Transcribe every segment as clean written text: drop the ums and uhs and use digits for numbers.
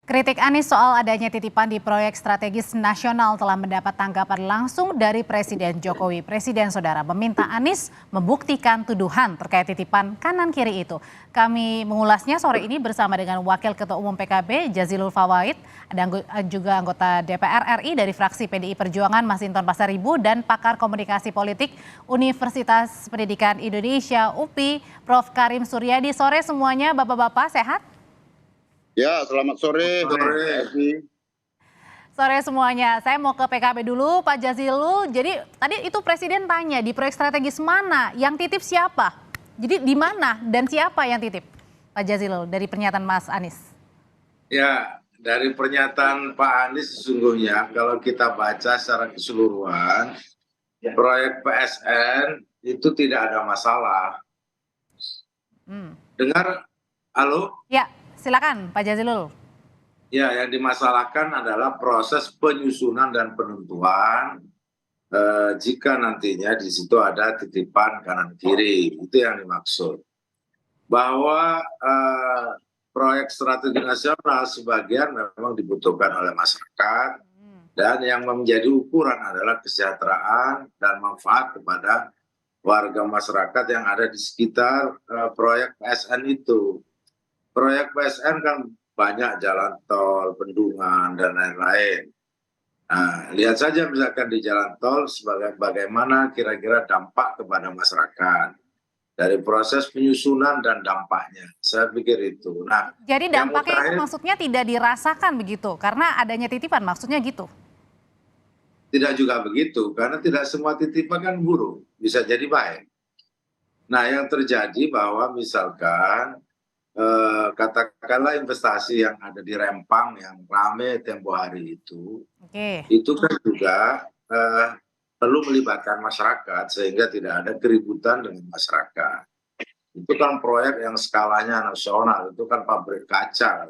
Kritik Anies soal adanya titipan di proyek strategis nasional telah mendapat tanggapan langsung dari Presiden Jokowi. Presiden Saudara meminta Anies membuktikan tuduhan terkait titipan kanan kiri itu. Kami mengulasnya sore ini bersama dengan Wakil Ketua Umum PKB Jazilul Fawait, ada juga anggota DPR RI dari fraksi PDI Perjuangan Masinton Pasaribu dan pakar komunikasi politik Universitas Pendidikan Indonesia UPI Prof. Karim Suryadi. Sore semuanya, Bapak-bapak sehat? Ya, selamat sore. Sore semuanya, saya mau ke PKB dulu Pak Jazilul. Jadi tadi itu Presiden tanya di proyek strategis mana, yang titip siapa? Jadi di mana dan siapa yang titip? Pak Jazilul dari pernyataan Mas Anies. Ya, dari pernyataan Pak Anies sesungguhnya kalau kita baca secara keseluruhan, proyek PSN itu tidak ada masalah. Dengar, halo? Ya, silakan Pak Jazilul. Ya, yang dimasalahkan adalah proses penyusunan dan penentuan jika nantinya di situ ada titipan kanan kiri, itu yang dimaksud. Bahwa proyek strategi nasional sebagian memang dibutuhkan oleh masyarakat dan yang menjadi ukuran adalah kesejahteraan dan manfaat kepada warga masyarakat yang ada di sekitar proyek PSN itu. Proyek PSN kan banyak jalan tol, bendungan, dan lain-lain. Nah, lihat saja misalkan di jalan tol sebagai bagaimana kira-kira dampak kepada masyarakat dari proses penyusunan dan dampaknya. Saya pikir itu. Nah, jadi dampaknya itu maksudnya tidak dirasakan begitu karena adanya titipan, maksudnya gitu? Tidak juga begitu, karena tidak semua titipan kan buruk, bisa jadi baik. Nah, yang terjadi bahwa misalkan katakanlah investasi yang ada di Rempang yang rame tempo hari itu kan juga perlu melibatkan masyarakat sehingga tidak ada keributan dengan masyarakat. Itu kan proyek yang skalanya nasional, itu kan pabrik kaca.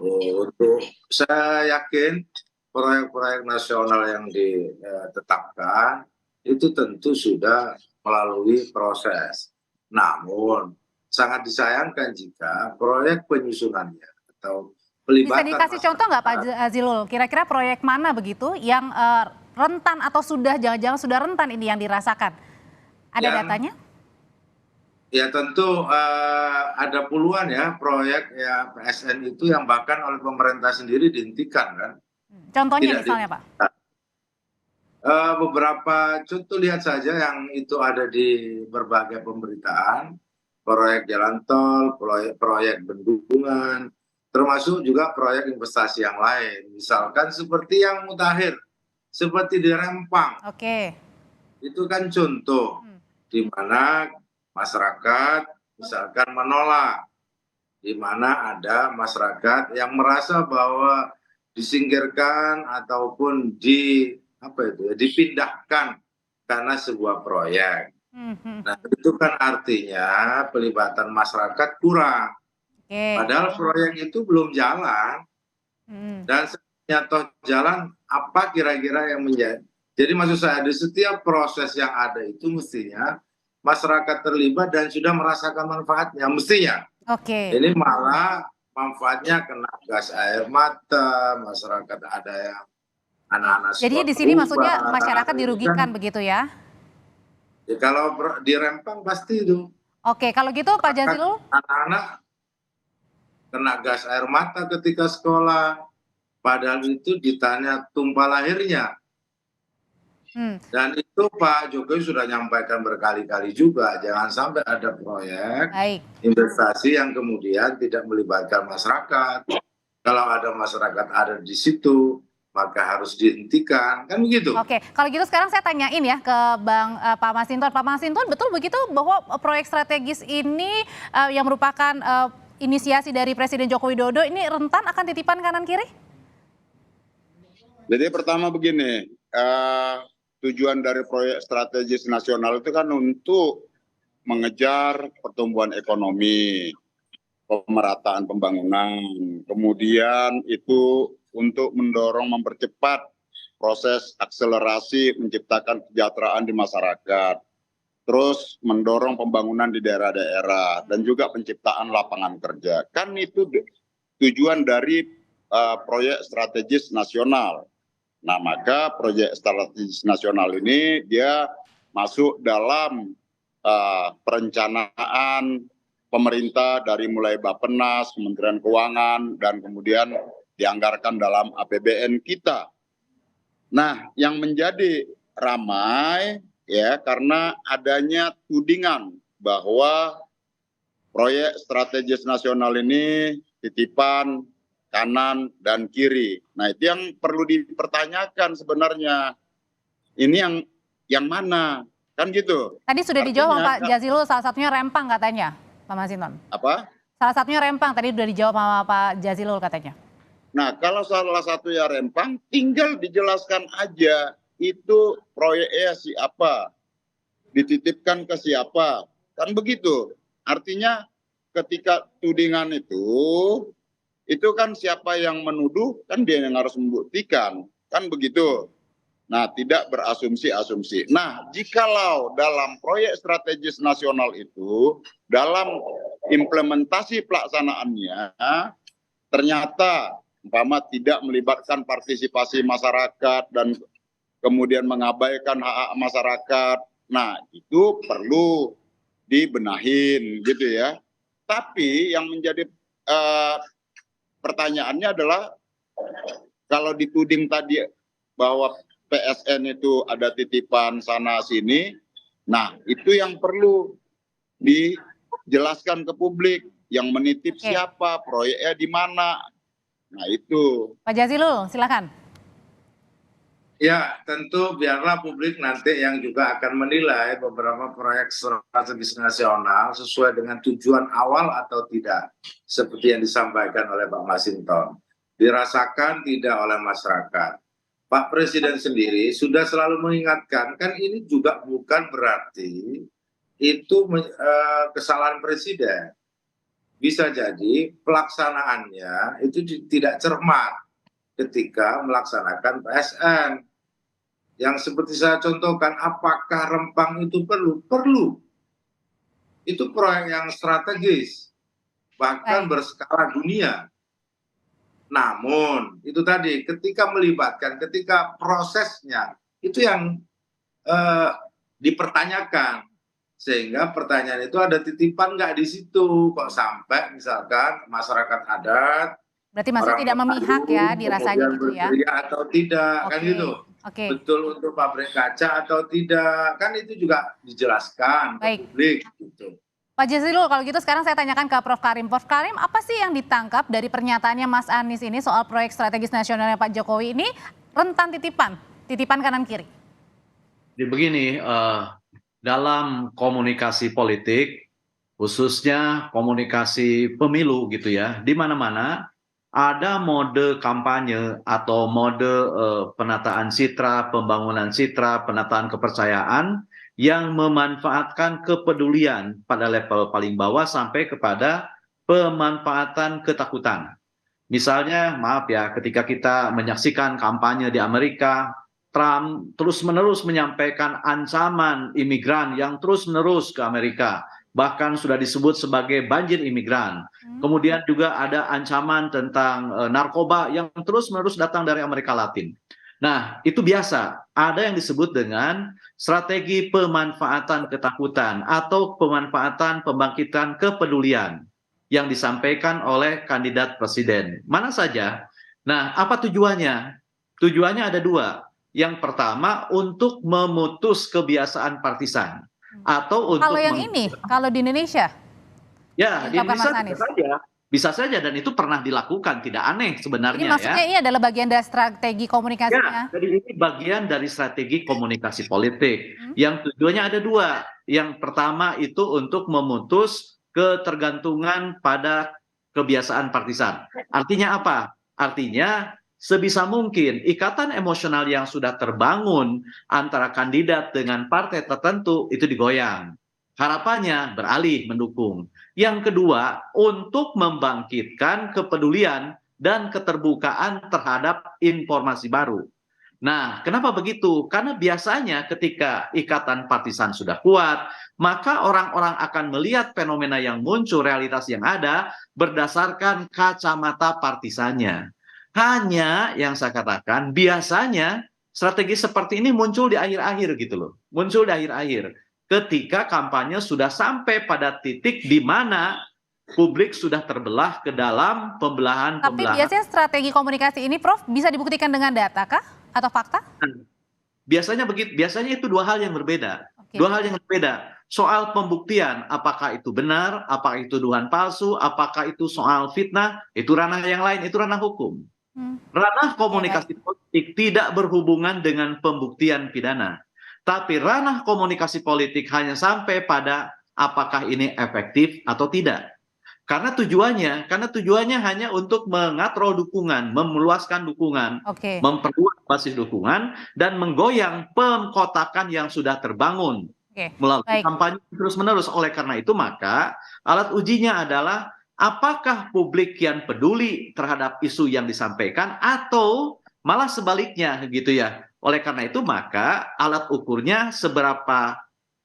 Untuk saya yakin proyek-proyek nasional yang ditetapkan itu tentu sudah melalui proses. Namun sangat disayangkan jika proyek penyusunannya atau pelibatan. Bisa dikasih contoh nggak Pak Jazilul? Kira-kira proyek mana begitu yang rentan atau sudah jangan-jangan sudah rentan ini yang dirasakan? Ada datanya? Ya tentu ada puluhan ya proyek ya PSN itu yang bahkan oleh pemerintah sendiri dihentikan kan. Contohnya misalnya Pak? Beberapa contoh lihat saja yang itu ada di berbagai pemberitaan. Proyek jalan tol, proyek bendungan, termasuk juga proyek investasi yang lain. Misalkan seperti yang mutakhir, seperti di Rempang. Itu kan contoh di mana masyarakat misalkan menolak, di mana ada masyarakat yang merasa bahwa disingkirkan ataupun dipindahkan karena sebuah proyek. Nah, itu kan artinya pelibatan masyarakat kurang. Padahal proyek itu belum jalan. Dan nyata jalan, apa kira-kira yang menjadi. Jadi maksud saya, di setiap proses yang ada itu mestinya masyarakat terlibat dan sudah merasakan manfaatnya, mestinya. Ini malah manfaatnya kena gas air mata, masyarakat ada yang anak-anak sekolah. Jadi di sini maksudnya masyarakat dirugikan begitu ya? Ya, kalau di Rempang pasti itu. Kalau gitu Pak Jazilul? Anak-anak kena gas air mata ketika sekolah, padahal itu ditanya tumpah lahirnya. Dan itu Pak Jokowi sudah nyampaikan berkali-kali juga, jangan sampai ada proyek investasi yang kemudian tidak melibatkan masyarakat. Kalau ada masyarakat ada di situ, maka harus dihentikan, kan begitu. Kalau gitu sekarang saya tanyain ya ke Pak Masinton. Pak Masinton, betul begitu bahwa proyek strategis ini yang merupakan inisiasi dari Presiden Joko Widodo ini rentan akan titipan kanan kiri? Jadi pertama begini, tujuan dari proyek strategis nasional itu kan untuk mengejar pertumbuhan ekonomi, pemerataan pembangunan, kemudian itu untuk mendorong mempercepat proses akselerasi menciptakan kesejahteraan di masyarakat, terus mendorong pembangunan di daerah-daerah dan juga penciptaan lapangan kerja. Kan itu tujuan dari proyek strategis nasional. Nah, maka proyek strategis nasional ini dia masuk dalam perencanaan pemerintah dari mulai Bappenas, Kementerian Keuangan, dan kemudian dianggarkan dalam APBN kita. Nah, yang menjadi ramai ya karena adanya tudingan bahwa proyek strategis nasional ini titipan kanan dan kiri. Nah, itu yang perlu dipertanyakan sebenarnya. Ini yang mana? Kan gitu. Tadi sudah dijawab sama Pak Jazilul, salah satunya Rempang katanya, Pak Masinton. Apa? Salah satunya Rempang, tadi sudah dijawab sama Pak Jazilul katanya. Nah, kalau salah satu ya Rempang, tinggal dijelaskan aja itu proyeknya siapa, dititipkan ke siapa, kan begitu. Artinya ketika tudingan itu kan siapa yang menuduh, kan dia yang harus membuktikan, kan begitu. Nah, tidak berasumsi-asumsi. Nah, jikalau dalam proyek strategis nasional itu, dalam implementasi pelaksanaannya, ternyata umpama tidak melibatkan partisipasi masyarakat dan kemudian mengabaikan hak-hak masyarakat. Nah, itu perlu dibenahin gitu ya. Tapi yang menjadi pertanyaannya adalah kalau dituding tadi bahwa PSN itu ada titipan sana sini, nah itu yang perlu dijelaskan ke publik, yang menitip siapa, proyeknya di mana. Nah itu. Pak Jazilul, silakan. Ya, tentu biarlah publik nanti yang juga akan menilai beberapa proyek strategis nasional sesuai dengan tujuan awal atau tidak. Seperti yang disampaikan oleh Pak Masinton. Dirasakan tidak oleh masyarakat. Pak Presiden sendiri sudah selalu mengingatkan, kan ini juga bukan berarti itu kesalahan Presiden. Bisa jadi pelaksanaannya itu tidak cermat ketika melaksanakan PSN. Yang seperti saya contohkan, apakah Rempang itu perlu? Perlu. Itu proyek yang strategis, bahkan berskala dunia. Namun, itu tadi, ketika melibatkan, ketika prosesnya, itu yang dipertanyakan. Sehingga pertanyaan itu ada titipan nggak di situ? Kok sampai misalkan masyarakat adat, berarti maksud tidak memihak ya dirasanya gitu ya? Atau tidak, kan gitu. Betul untuk pabrik kaca atau tidak, kan itu juga dijelaskan ke publik gitu. Pak Jazilul, kalau gitu sekarang saya tanyakan ke Prof. Karim. Prof. Karim, apa sih yang ditangkap dari pernyataannya Mas Anies ini soal proyek strategis nasionalnya Pak Jokowi ini rentan titipan kanan kiri? Jadi begini, dalam komunikasi politik, khususnya komunikasi pemilu gitu ya, di mana-mana ada mode kampanye atau mode penataan citra, pembangunan citra, penataan kepercayaan yang memanfaatkan kepedulian pada level paling bawah sampai kepada pemanfaatan ketakutan. Misalnya, maaf ya, ketika kita menyaksikan kampanye di Amerika, Trump terus-menerus menyampaikan ancaman imigran yang terus-menerus ke Amerika. Bahkan sudah disebut sebagai banjir imigran. Kemudian juga ada ancaman tentang narkoba yang terus-menerus datang dari Amerika Latin. Nah, itu biasa. Ada yang disebut dengan strategi pemanfaatan ketakutan atau pemanfaatan pembangkitan kepedulian yang disampaikan oleh kandidat presiden. Mana saja? Nah, apa tujuannya? Tujuannya ada dua. Yang pertama, untuk memutus kebiasaan partisan. Atau untuk kalau yang ini, kalau di Indonesia? Ya, di Indonesia bisa saja dan itu pernah dilakukan, tidak aneh sebenarnya. Ini maksudnya ini adalah bagian dari strategi komunikasinya? Ya, jadi ini bagian dari strategi komunikasi politik. Yang tujuannya ada dua. Yang pertama itu untuk memutus ketergantungan pada kebiasaan partisan. Artinya apa? Artinya sebisa mungkin ikatan emosional yang sudah terbangun antara kandidat dengan partai tertentu itu digoyang. Harapannya beralih mendukung. Yang kedua, untuk membangkitkan kepedulian dan keterbukaan terhadap informasi baru. Nah, kenapa begitu? Karena biasanya ketika ikatan partisan sudah kuat, maka orang-orang akan melihat fenomena yang muncul, realitas yang ada berdasarkan kacamata partisannya. Hanya yang saya katakan, biasanya strategi seperti ini muncul di akhir-akhir gitu loh. Muncul di akhir-akhir. Ketika kampanye sudah sampai pada titik di mana publik sudah terbelah ke dalam Tapi pembelahan-pembelahan. biasanya strategi komunikasi ini, Prof, bisa dibuktikan dengan data kah? Atau fakta? Biasanya begitu, biasanya itu dua hal yang berbeda. Oke. Dua hal yang berbeda. Soal pembuktian, apakah itu benar, apakah itu tuduhan palsu, apakah itu soal fitnah, itu ranah yang lain, itu ranah hukum. Ranah komunikasi politik tidak berhubungan dengan pembuktian pidana. Tapi ranah komunikasi politik hanya sampai pada apakah ini efektif atau tidak. Karena tujuannya hanya untuk mengatrol dukungan, meluaskan dukungan, Oke. memperluas basis dukungan, dan menggoyang pengkotakan yang sudah terbangun Oke. melalui Baik. kampanye terus-menerus. Oleh karena itu, maka alat ujinya adalah apakah publik yang peduli terhadap isu yang disampaikan atau malah sebaliknya gitu ya. Oleh karena itu, maka alat ukurnya seberapa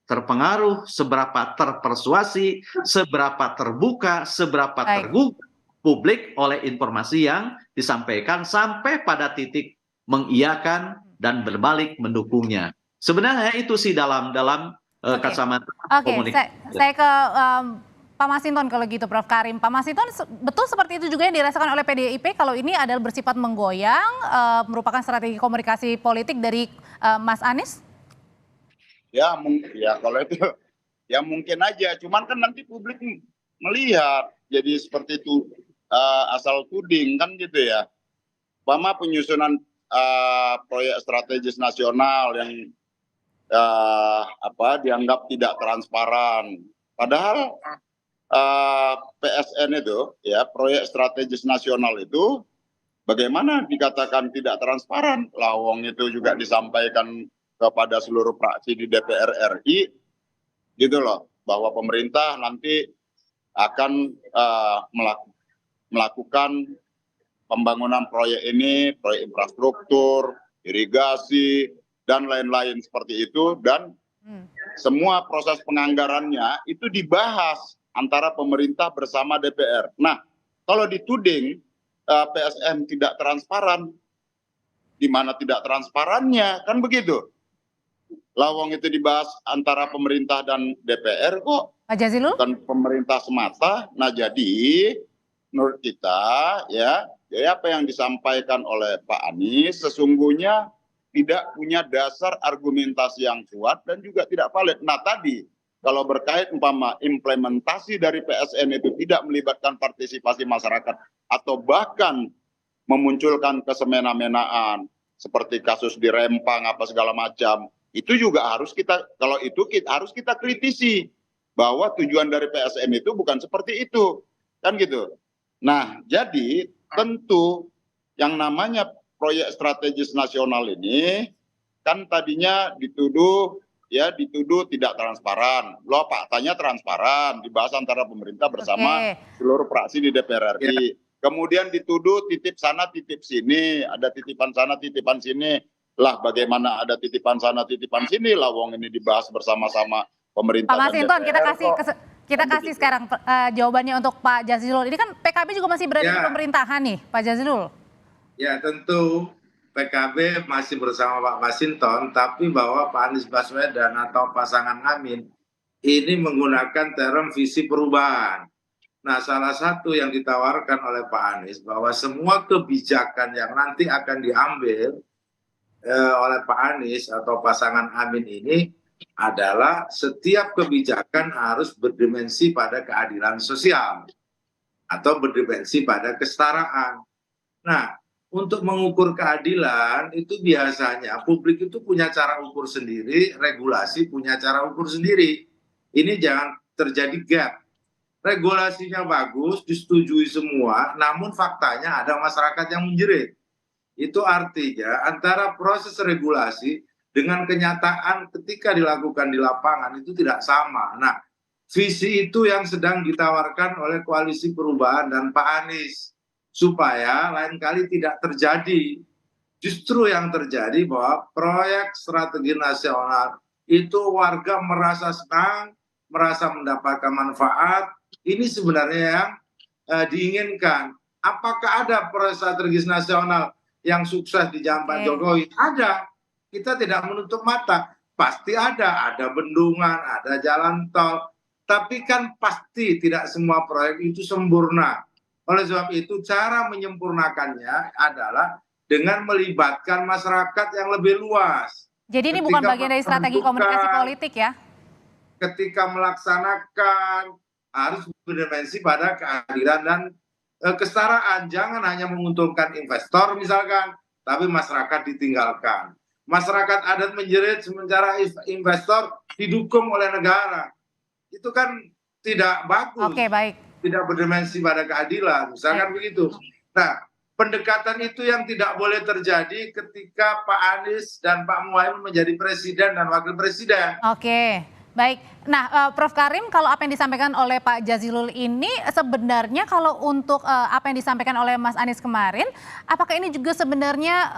terpengaruh, seberapa terpersuasi, seberapa terbuka, seberapa Baik. tergugah publik oleh informasi yang disampaikan sampai pada titik mengiyakan dan berbalik mendukungnya. Sebenarnya itu sih dalam Oke. kacamata Oke, komunikasi. saya ke Pak Masinton kalau gitu, Prof. Karim. Pak Masinton, betul seperti itu juga yang dirasakan oleh PDIP kalau ini adalah bersifat menggoyang, merupakan strategi komunikasi politik dari Mas Anies? Ya, ya kalau itu ya mungkin aja. Cuman kan nanti publik melihat jadi seperti itu asal tuding kan gitu ya. Umpama penyusunan proyek strategis nasional yang dianggap tidak transparan. Padahal PSN itu ya proyek strategis nasional itu bagaimana dikatakan tidak transparan? Lawang itu juga disampaikan kepada seluruh fraksi di DPR RI gitu loh, bahwa pemerintah nanti akan melakukan pembangunan proyek ini, proyek infrastruktur, irigasi, dan lain-lain seperti itu, dan semua proses penganggarannya itu dibahas antara pemerintah bersama DPR. Nah, kalau dituding PSN tidak transparan, di mana tidak transparannya, kan begitu. Lawang itu dibahas antara pemerintah dan DPR kok, Pak Jazilul? bukan pemerintah semata. Nah, jadi menurut kita ya apa yang disampaikan oleh Pak Anies sesungguhnya tidak punya dasar argumentasi yang kuat dan juga tidak valid. Nah, tadi kalau berkait umpama implementasi dari PSN itu tidak melibatkan partisipasi masyarakat atau bahkan memunculkan kesemena-menaan seperti kasus di Rempang apa segala macam, itu juga harus kita, kalau itu harus kita kritisi bahwa tujuan dari PSN itu bukan seperti itu, kan gitu. Nah, jadi tentu yang namanya proyek strategis nasional ini kan tadinya dituduh tidak transparan. Loh, faktanya transparan, dibahas antara pemerintah bersama seluruh fraksi di DPR RI. Kemudian dituduh titip sana titip sini, ada titipan sana titipan sini. Lah bagaimana ada titipan sana titipan sini, lawang ini dibahas bersama-sama pemerintah. Pak Masinton, dan DPR, kita kasih sekarang jawabannya untuk Pak Jazilul. Ini kan PKB juga masih berada di pemerintahan nih, Pak Jazilul. Ya, tentu PKB masih bersama Pak Masinton, tapi bahwa Pak Anies Baswedan atau pasangan Amin ini menggunakan term visi perubahan. Nah, salah satu yang ditawarkan oleh Pak Anies bahwa semua kebijakan yang nanti akan diambil oleh Pak Anies atau pasangan Amin ini adalah setiap kebijakan harus berdimensi pada keadilan sosial atau berdimensi pada kesetaraan. Nah, untuk mengukur keadilan itu biasanya publik itu punya cara ukur sendiri, regulasi punya cara ukur sendiri. Ini jangan terjadi gap. Regulasinya bagus, disetujui semua, namun faktanya ada masyarakat yang menjerit. Itu artinya antara proses regulasi dengan kenyataan ketika dilakukan di lapangan itu tidak sama. Nah, visi itu yang sedang ditawarkan oleh Koalisi Perubahan dan Pak Anies supaya lain kali tidak terjadi Justru yang terjadi bahwa proyek strategi nasional itu warga merasa senang, merasa mendapatkan manfaat. Ini sebenarnya yang diinginkan. Apakah ada proyek strategis nasional yang sukses di zaman Pak Jokowi? Ada. Kita tidak menutup mata. Pasti ada bendungan, ada jalan tol. Tapi kan pasti tidak semua proyek itu sempurna. Oleh sebab itu cara menyempurnakannya adalah dengan melibatkan masyarakat yang lebih luas. Jadi ini bukan bagian dari strategi komunikasi politik ya? Ketika melaksanakan harus berdimensi pada keadilan dan kesetaraan. Jangan hanya menguntungkan investor misalkan, tapi masyarakat ditinggalkan. Masyarakat adat menjerit sementara investor didukung oleh negara. Itu kan tidak bagus. Oke, baik. Tidak berdimensi pada keadilan, misalkan begitu. Nah, pendekatan itu yang tidak boleh terjadi ketika Pak Anies dan Pak Muhaimin menjadi presiden dan wakil presiden. Oke, baik. Nah, Prof. Karim, kalau apa yang disampaikan oleh Pak Jazilul ini sebenarnya kalau untuk apa yang disampaikan oleh Mas Anies kemarin, apakah ini juga sebenarnya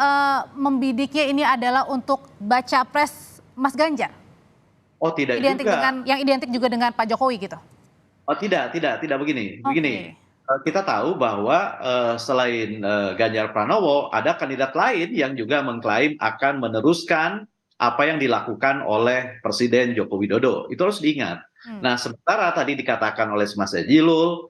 membidiknya ini adalah untuk baca pres Mas Ganjar? Oh, tidak identik juga. Yang identik juga dengan Pak Jokowi gitu? Oh, tidak begini. Begini, kita tahu bahwa selain Ganjar Pranowo, ada kandidat lain yang juga mengklaim akan meneruskan apa yang dilakukan oleh Presiden Joko Widodo. Itu harus diingat. Nah, sementara tadi dikatakan oleh Mas Jazilul,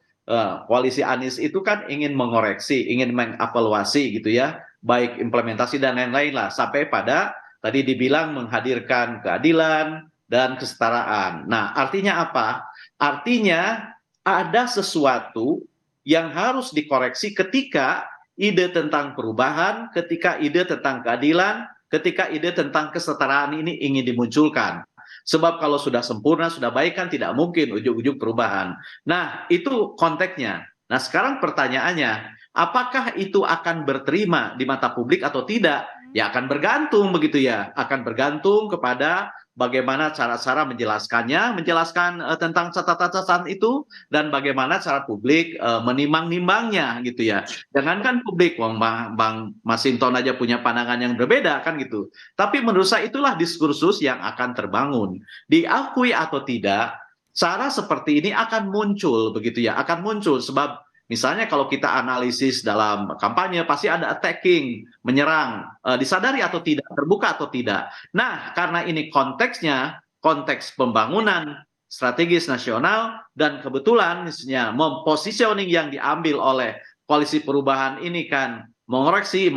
koalisi Anies itu kan ingin mengoreksi, ingin mengevaluasi gitu ya, baik implementasi dan lain-lain lah, sampai pada tadi dibilang menghadirkan keadilan dan kesetaraan. Nah, artinya apa? Artinya ada sesuatu yang harus dikoreksi ketika ide tentang perubahan, ketika ide tentang keadilan, ketika ide tentang kesetaraan ini ingin dimunculkan. Sebab kalau sudah sempurna, sudah baik kan tidak mungkin ujung-ujung perubahan. Nah, itu konteksnya. Nah, sekarang pertanyaannya, apakah itu akan berterima di mata publik atau tidak? Ya akan bergantung begitu ya, akan bergantung kepada bagaimana cara-cara menjelaskannya, menjelaskan tentang catatan-catatan itu, dan bagaimana cara publik menimang-nimangnya gitu ya. Jangankan publik, Bang Masinton aja punya pandangan yang berbeda kan gitu. Tapi menurut saya itulah diskursus yang akan terbangun. Diakui atau tidak, cara seperti ini akan muncul begitu ya, akan muncul sebab misalnya kalau kita analisis dalam kampanye pasti ada attacking, menyerang, disadari atau tidak, terbuka atau tidak. Nah, karena ini konteksnya, konteks pembangunan strategis nasional dan kebetulan misalnya mempositioning yang diambil oleh koalisi perubahan ini kan mengoreksi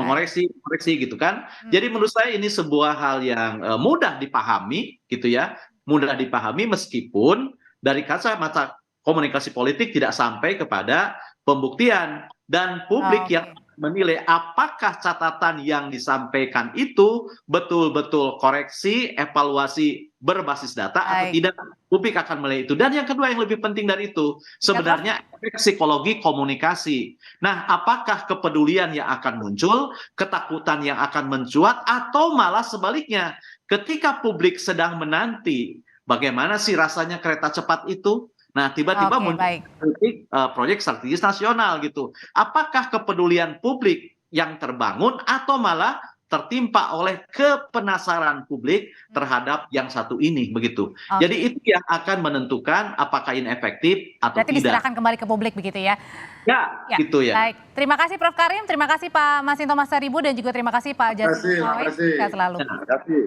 gitu kan. Jadi menurut saya ini sebuah hal yang mudah dipahami gitu ya, mudah dipahami meskipun dari kacamata komunikasi politik tidak sampai kepada pembuktian dan publik yang menilai apakah catatan yang disampaikan itu betul-betul koreksi, evaluasi berbasis data atau tidak. Publik akan menilai itu. Dan yang kedua yang lebih penting dari itu, sebenarnya efek psikologi komunikasi. Nah, apakah kepedulian yang akan muncul, ketakutan yang akan mencuat, atau malah sebaliknya, ketika publik sedang menanti bagaimana sih rasanya kereta cepat itu? Nah, tiba-tiba muncul proyek strategis nasional gitu. Apakah kepedulian publik yang terbangun atau malah tertimpa oleh kepenasaran publik terhadap yang satu ini begitu. Jadi itu yang akan menentukan apakah ini efektif atau berarti tidak. diserahkan kembali ke publik begitu ya. Ya, gitu ya. Baik, terima kasih Prof. Karim, terima kasih Pak Masinton Pasaribu dan juga terima kasih Pak Jazilul. Terima kasih. Sehat selalu. Terima kasih.